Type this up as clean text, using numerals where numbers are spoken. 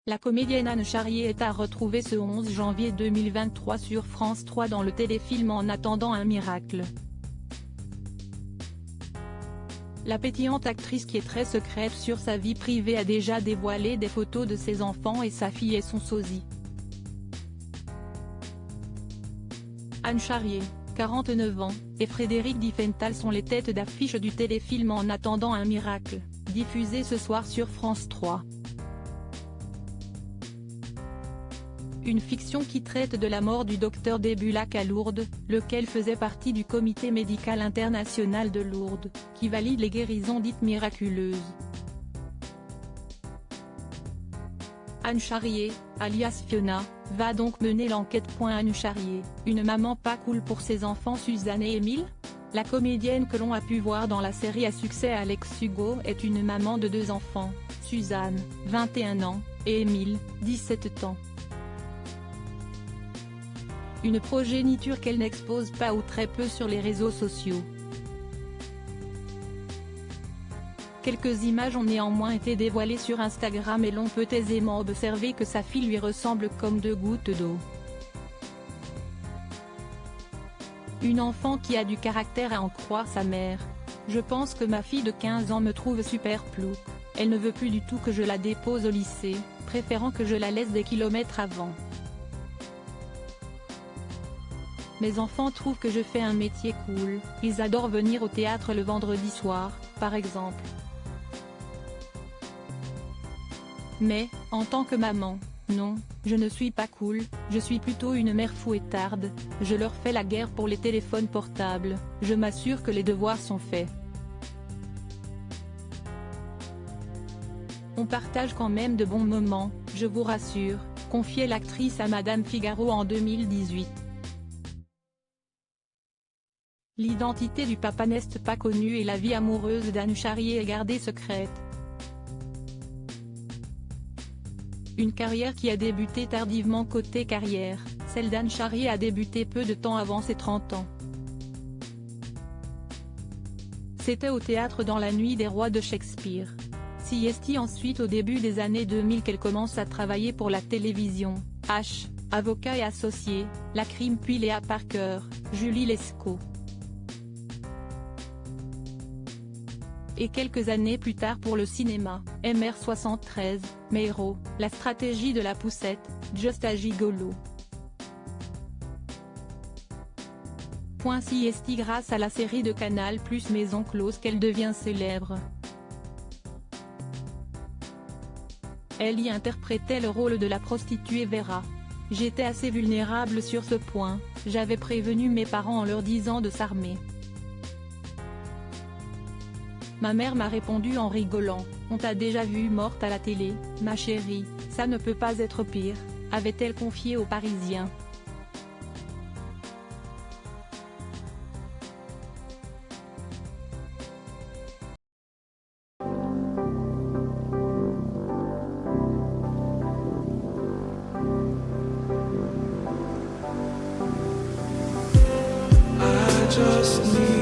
La comédienne Anne Charrier est à retrouver ce 11 janvier 2023 sur France 3 dans le téléfilm En attendant un miracle. La pétillante actrice qui est très secrète sur sa vie privée a déjà dévoilé des photos de ses enfants et sa fille et son sosie. Anne Charrier, 49 ans, et Frédéric Diffenthal sont les têtes d'affiche du téléfilm En attendant un miracle, diffusé ce soir sur France 3. Une fiction qui traite de la mort du docteur Débulac à Lourdes, lequel faisait partie du comité médical international de Lourdes, qui valide les guérisons dites miraculeuses. Anne Charrier, alias Fiona, va donc mener l'enquête. Anne Charrier, une maman pas cool pour ses enfants Suzanne et Émile? La comédienne que l'on a pu voir dans la série à succès Alex Hugo est une maman de 2 enfants, Suzanne, 21 ans, et Émile, 17 ans. Une progéniture qu'elle n'expose pas ou très peu sur les réseaux sociaux. Quelques images ont néanmoins été dévoilées sur Instagram et l'on peut aisément observer que sa fille lui ressemble comme 2 gouttes d'eau. Une enfant qui a du caractère à en croire sa mère. Je pense que ma fille de 15 ans me trouve super plou. Elle ne veut plus du tout que je la dépose au lycée, préférant que je la laisse des kilomètres avant. Mes enfants trouvent que je fais un métier cool, ils adorent venir au théâtre le vendredi soir, par exemple. Mais, en tant que maman, non, je ne suis pas cool, je suis plutôt une mère fouettarde, je leur fais la guerre pour les téléphones portables, je m'assure que les devoirs sont faits. On partage quand même de bons moments, je vous rassure, confiait l'actrice à Madame Figaro en 2018. L'identité du papa n'est pas connue et la vie amoureuse d'Anne Charrier est gardée secrète. Une carrière qui a débuté tardivement côté carrière, celle d'Anne Charrier a débuté peu de temps avant ses 30 ans. C'était au théâtre dans La Nuit des Rois de Shakespeare. C'est ensuite au début des années 2000 qu'elle commence à travailler pour la télévision, H, Avocat et Associés, La Crime puis Léa Parker, Julie Lescaut. Et quelques années plus tard pour le cinéma, MR73, Meiro, La stratégie de la poussette, Just a Gigolo. C'est grâce à la série de Canal+ Maison Close qu'elle devient célèbre. Elle y interprétait le rôle de la prostituée Vera. J'étais assez vulnérable sur ce point, j'avais prévenu mes parents en leur disant de s'armer. Ma mère m'a répondu en rigolant, on t'a déjà vue morte à la télé, ma chérie, ça ne peut pas être pire, avait-elle confié aux Parisiens. I just need